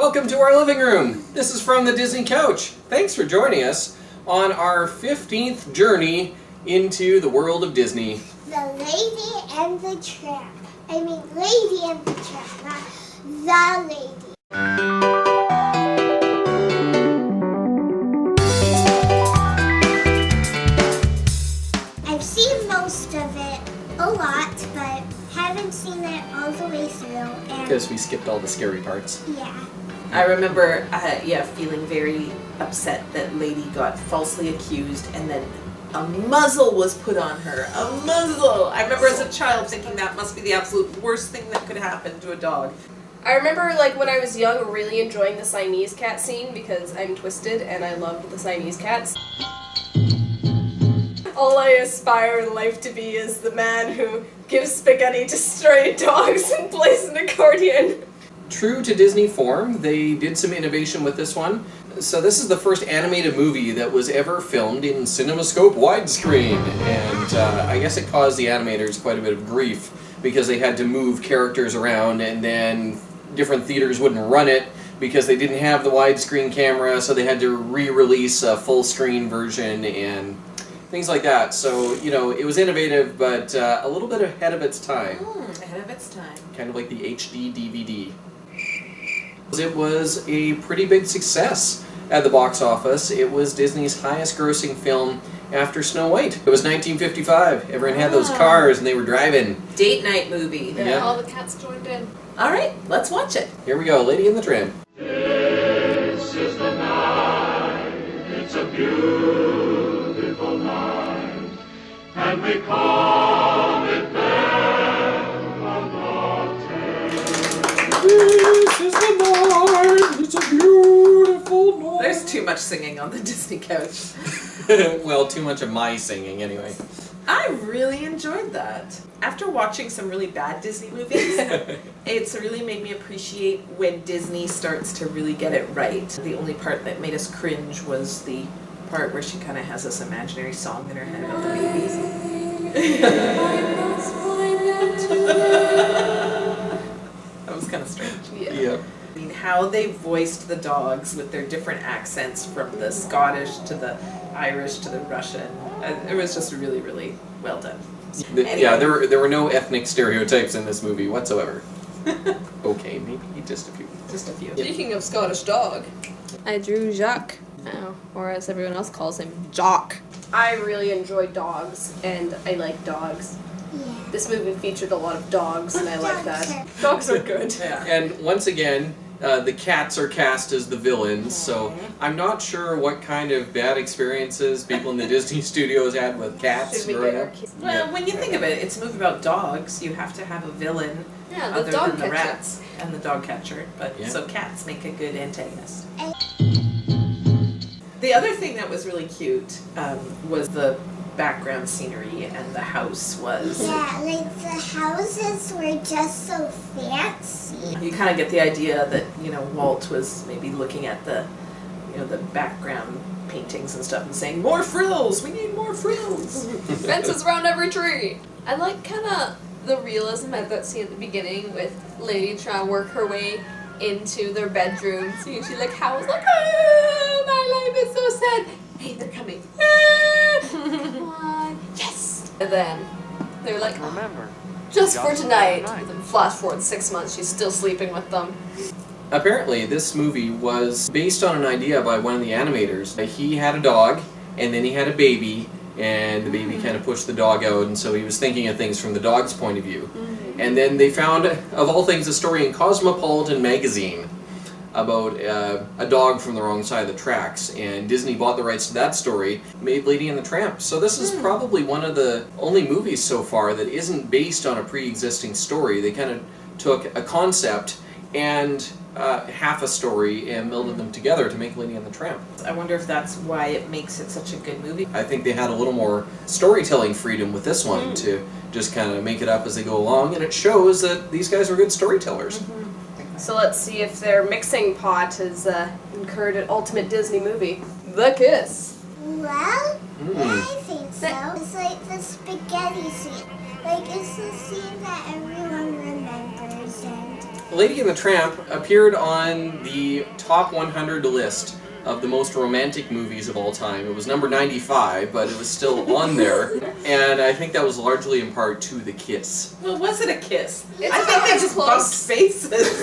welcome to our living room. This is from the Disney Couch. Thanks for joining us on our 15th journey into the world of Disney. The Lady and the Tramp. I mean, Lady and the Tramp, not the lady. I've seen most of it a lot, but haven't seen it all the way through. And Because we skipped all the scary parts. yeah. I remember, feeling very upset that Lady got falsely accused and then a muzzle was put on her. A muzzle! I remember as a child thinking that must be the absolute worst thing that could happen to a dog. I remember, when I was young, really enjoying the Siamese cat scene because I'm twisted and I loved the Siamese cats. All I aspire in life to be is the man who gives spaghetti to stray dogs and plays an accordion. True to Disney form, they did some innovation with this one. So this is the first animated movie that was ever filmed in CinemaScope widescreen. And I guess it caused the animators quite a bit of grief because they had to move characters around and then different theaters wouldn't run it because they didn't have the widescreen camera, so they had to re-release a full screen version and things like that. So, it was innovative, but a little bit ahead of its time. Ahead of its time. Kind of like the HD DVD. It was a pretty big success at the box office. It was Disney's highest grossing film after Snow White. It was 1955. Everyone had those cars and they were driving. Date night movie. Yeah. All the cats joined in. Alright, let's watch it. Here we go, Lady and the Tramp. This is the night, it's a beautiful night, and we call it Belle of This is the night, it's a beautiful night. There's too much singing on the Disney couch. Well, too much of my singing anyway. I really enjoyed that. After watching some really bad Disney movies, it's really made me appreciate when Disney starts to really get it right. The only part that made us cringe was the part where she kind of has this imaginary song in her head about the babies. That was kind of strange. Yeah. I mean, how they voiced the dogs with their different accents from the Scottish to the Irish to the Russian. It was just really, really well done. Yeah, there were no ethnic stereotypes in this movie whatsoever. Okay, maybe just a few. Just a few. Speaking of Scottish dog, I drew Jacques, or as everyone else calls him, Jock. I really enjoy dogs, and I like dogs. Yeah. This movie featured a lot of dogs, and I like that. Dogs are good. Yeah. And once again, the cats are cast as the villains, so I'm not sure what kind of bad experiences people in the Disney studios had with cats Should we growing get our up. kids? Well, when you think of it, it's a movie about dogs. You have to have a villain Yeah, the other dog than the catcher. rats and the dog catcher. But Yeah. so cats make a good antagonist. The other thing that was really cute was the background scenery, and the house was. Yeah, the houses were just so fancy. You kind of get the idea that Walt was maybe looking at the the background paintings and stuff and saying, "More frills! We need more frills!" Fences around every tree. I like kind of the realism at that scene at the beginning with Lady trying to work her way into their bedroom. So she howls oh, my life is so sad. Hey, they're coming. Come on. Yes. And then they're like, Remember, just for just for tonight. tonight. And then flash forward 6 months, she's still sleeping with them. Apparently, this movie was based on an idea by one of the animators. He had a dog, and then he had a baby, and the baby kind of pushed the dog out, and so he was thinking of things from the dog's point of view. And then they found, of all things, a story in Cosmopolitan magazine about a dog from the wrong side of the tracks, and Disney bought the rights to that story, made Lady and the Tramp. So this is probably one of the only movies so far that isn't based on a pre-existing story. They kind of took a concept and half a story and melded them together to make Lady and the Tramp. I wonder if that's why it makes it such a good movie. I think they had a little more storytelling freedom with this one to just kind of make it up as they go along, and it shows that these guys are good storytellers. So let's see if their mixing pot has incurred an ultimate Disney movie. The Kiss. Well, I think so. It's like the spaghetti scene. Like, it's the scene that everyone remembers, and Lady and the Tramp appeared on the top 100 list of the most romantic movies of all time. It was number 95, but it was still on there. And I think that was largely in part to the kiss. Well, was it a kiss? It's I think they about just close. bumped faces.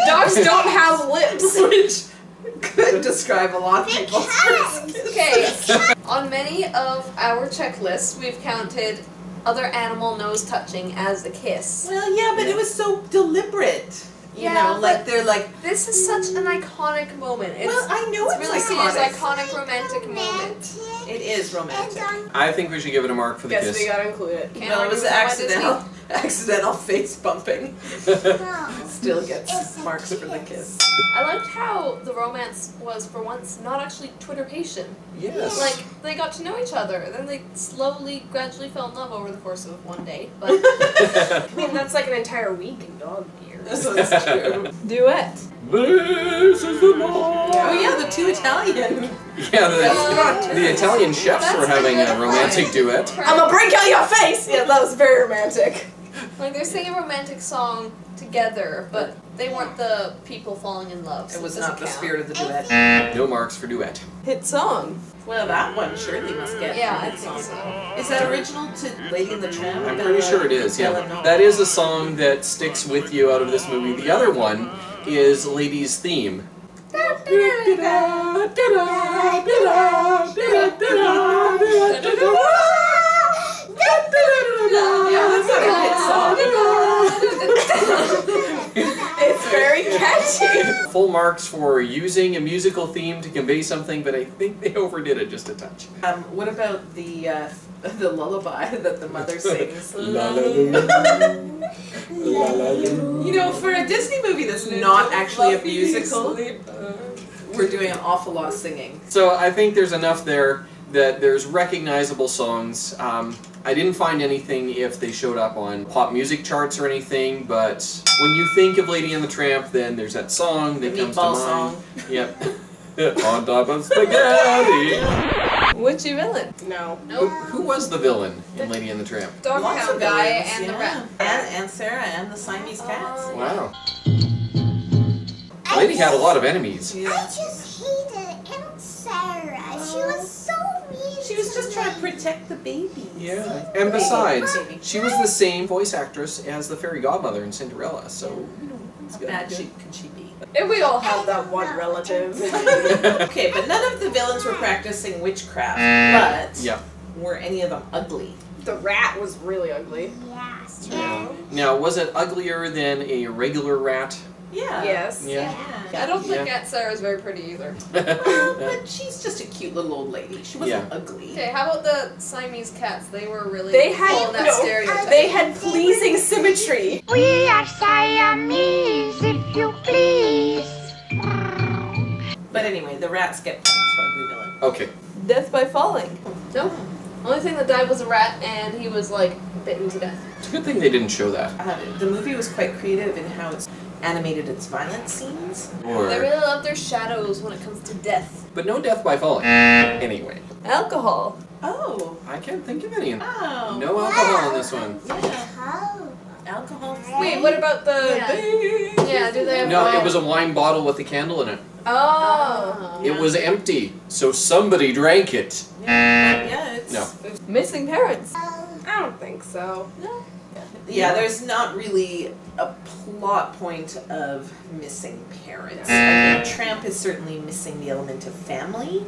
Dogs don't have lips. Which could describe a lot of They people's can. first Okay, on many of our checklists, we've counted other animal nose touching as a kiss. Well, yeah, but it was so deliberate. You Yeah, know, like but- they're like, This is such an iconic moment. It's, well, I know it's it's really seen as iconic. iconic romantic moment. It is romantic. And I think we should give it a mark for the Guess we kiss. gotta include it. Can't No, it argue was with my accidental face bumping. no. Still It's gets a marks for the kiss. kiss. I liked how the romance was, for once, not actually twitterpation. Yes. Like, they got to know each other, then they slowly, gradually fell in love over the course of one day. But I mean, that's like an entire week in dog years. This is true. Duet. This is the moment. Oh yeah, the two Italian. Yeah, the Italian chefs That's were having the a good romantic part. duet. I'm gonna break out your face! Yeah, that was very romantic. Like, they're singing a romantic song together, but they weren't the people falling in love. So It was it not doesn't the count. spirit of the duet. No marks for duet. Hit song. Well, that one surely must get. Yeah, a I good think song. so. Is that original to Lady and the Tramp? I'm pretty sure it is, yeah. Bella Notte? That is a song that sticks with you out of this movie. The other one is Lady's theme. Yeah, that's not a hit song. It's very catchy. Full marks for using a musical theme to convey something, but I think they overdid it just a touch. What about the lullaby that the mother sings? La la loo. La la loo. You know, for a Disney movie that's not actually a musical, we're doing an awful lot of singing. So I think there's enough there that there's recognizable songs. I didn't find anything if they showed up on pop music charts or anything, but when you think of Lady and the Tramp, then there's that song that The comes to meatball mind. song. Yep. On top of spaghetti. Witchy villain. No. Who, who was the villain in Lady and the Tramp? Dog Lots pound of guy villains, and the yeah. rat. And Sarah and the Siamese cats. Oh, Wow. Lady had a lot of enemies. I Yeah. just hated Aunt Sarah. She was so mean. She was just to trying to me. protect the baby. Yeah. And besides, she was the same voice actress as the fairy godmother in Cinderella, so you know, it's How good. bad could she be? And we all have that one relative. Okay, but none of the villains were practicing witchcraft. But Yeah. were any of them ugly? The rat was really ugly. Yes. Yeah. Now, was it uglier than a regular rat? Yeah. Yes. Yeah. I don't think Yeah. Aunt Sarah's very pretty either. Well, but she's just a cute little old lady. She wasn't ugly. Okay, how about the Siamese cats? They were really They had full of that no. stereotype. They had pleasing symmetry. We are Siamese, if you please. But anyway, the rats get points for ugly villain. Okay. Death by falling. Nope. Only thing that died was a rat, and he was like bitten to death. It's a good thing they didn't show that. The movie was quite creative in how it's animated its violent scenes. They Or, really love their shadows when it comes to death. but no death by falling. Anyway, Alcohol. Oh. I can't think of any. Oh. No alcohol in this one. Yeah. Oh. Alcohol. Wait, what about the? Yeah, do they have No, wine? it was a wine bottle with a candle in it. Oh. It was empty, so somebody drank it. Yeah, it's. No. Missing parents. I don't think so. No. Yeah, there's not really a plot point of missing parents. I mean, Tramp is certainly missing the element of family.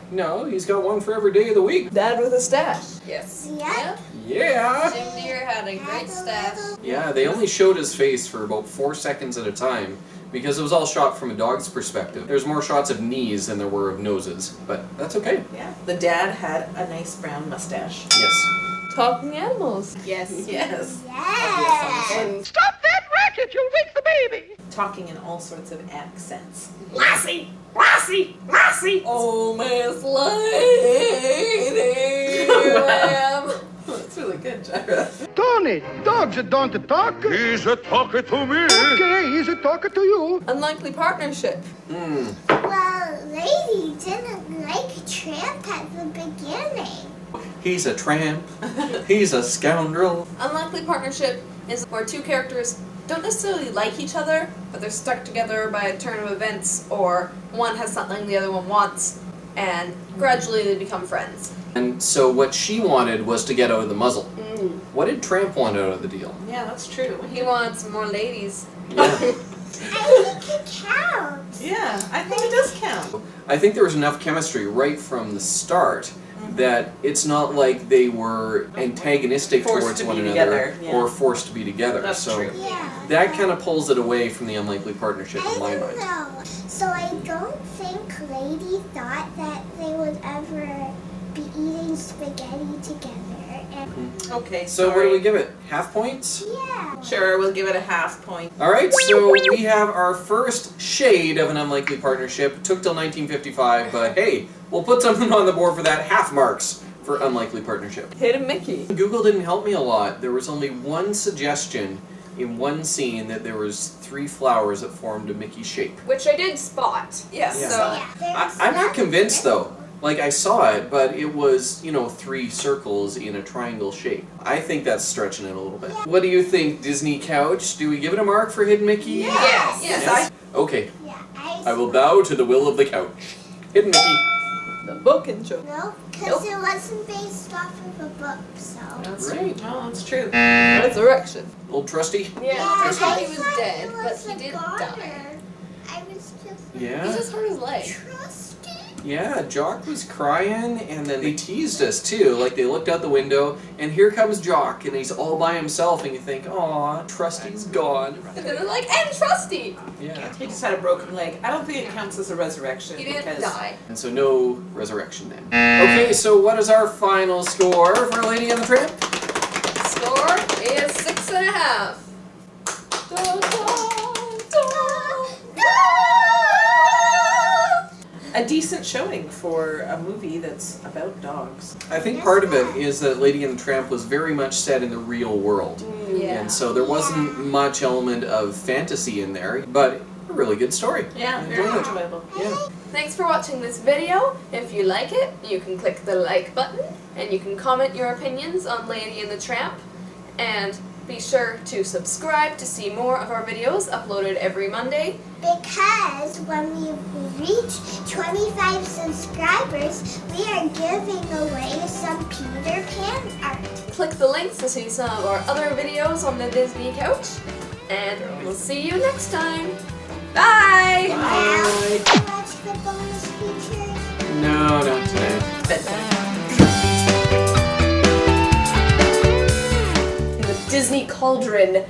No, he's got one for every day of the week. Dad with a stash. Yes. Yep. Yeah. Jim Deere had a great stash. Yeah, they only showed his face for about 4 seconds at a time because it was all shot from a dog's perspective. There's more shots of knees than there were of noses, but that's okay. Yeah. The dad had a nice brown mustache. Yes. Talking animals. Yes. Yes. Yes. And Talking in all sorts of accents. Lassie, Lassie, Lassie. Oh, Miss Lady Lamb. That's really good, Jara. Tony, dogs don't talk. He's a talker to me. Okay, he's talking to you. Unlikely partnership. Hmm. Well, Lady didn't like Tramp at the beginning. He's a tramp. He's a scoundrel. Unlikely partnership is where two characters don't necessarily like each other, but they're stuck together by a turn of events, or one has something the other one wants, and gradually they become friends. And so what she wanted was to get out of the muzzle. What did Tramp want out of the deal? Yeah, that's true. He wants more ladies. Yeah. I think it counts. Yeah, I think it does count. I think there was enough chemistry right from the start that it's not like they were antagonistic Forced towards to one be another together, yeah. or forced to be together. That's so true. Yeah. that kind of pulls it away from the unlikely partnership I in my don't mind. know. So I don't think Lady thought that they would ever be eating spaghetti together. And Okay, So what do we give it? Half points? yeah. Sure, we'll give it a half point. All right, so we have our first shade of an unlikely partnership. It took till 1955, but hey, we'll put something on the board for that. Half marks for unlikely partnership. Hidden Mickey. Google didn't help me a lot. There was only one suggestion in one scene that there was 3 flowers that formed a Mickey shape. Which I did spot. Yes. Yeah. So I'm not convinced though. Like I saw it, but it was, 3 circles in a triangle shape. I think that's stretching it a little bit. What do you think, Disney Couch? Do we give it a mark for Hidden Mickey? Yes. Yes. Okay, Yeah, I will bow to the will of the couch. Hidden Mickey. the book intro. No, because it wasn't based off of a book, so. That's Right. true. Oh, that's true. Resurrection. Old Trusty? Yeah. I thought he I was thought dead, it but was he a did goner. die. I was just Yeah. He just hurt his leg. trusting. Yeah, Jock was crying, and then they teased us too. Like they looked out the window, and here comes Jock, and he's all by himself, and you think, aw, Trusty's gone. And then they're like, and Trusty! Yeah. He just had a broken leg. I don't think it counts as a resurrection He didn't because die. And so no resurrection then. Okay, so what is our final score for Lady and the Tramp? Score is 6.5. Da, da, a decent showing for a movie that's about dogs. I think part of it is that Lady and the Tramp was very much set in the real world. Yeah. And so there wasn't much element of fantasy in there, but a really good story. Yeah, I very enjoyed it. enjoyable. Yeah. Thanks for watching this video. If you like it, you can click the like button, and you can comment your opinions on Lady and the Tramp. And be sure to subscribe to see more of our videos uploaded every Monday. Because when we reach 25 subscribers, we are giving away some Peter Pan art. Click the links to see some of our other videos on the Disney Couch. And we'll see you next time. Bye! Bye. Watch the bonus features. No, not today. Disney Cauldron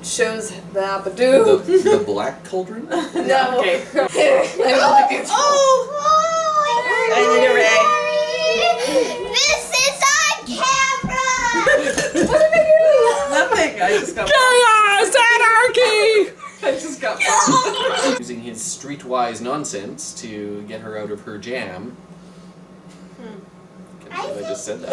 shows the Abadoo. The Black Cauldron? No. Okay. I love you. I need a ray. This is on camera! Nothing. I just got. Anarchy! I just got. Using his streetwise nonsense to get her out of her jam. Can't believe I just said that.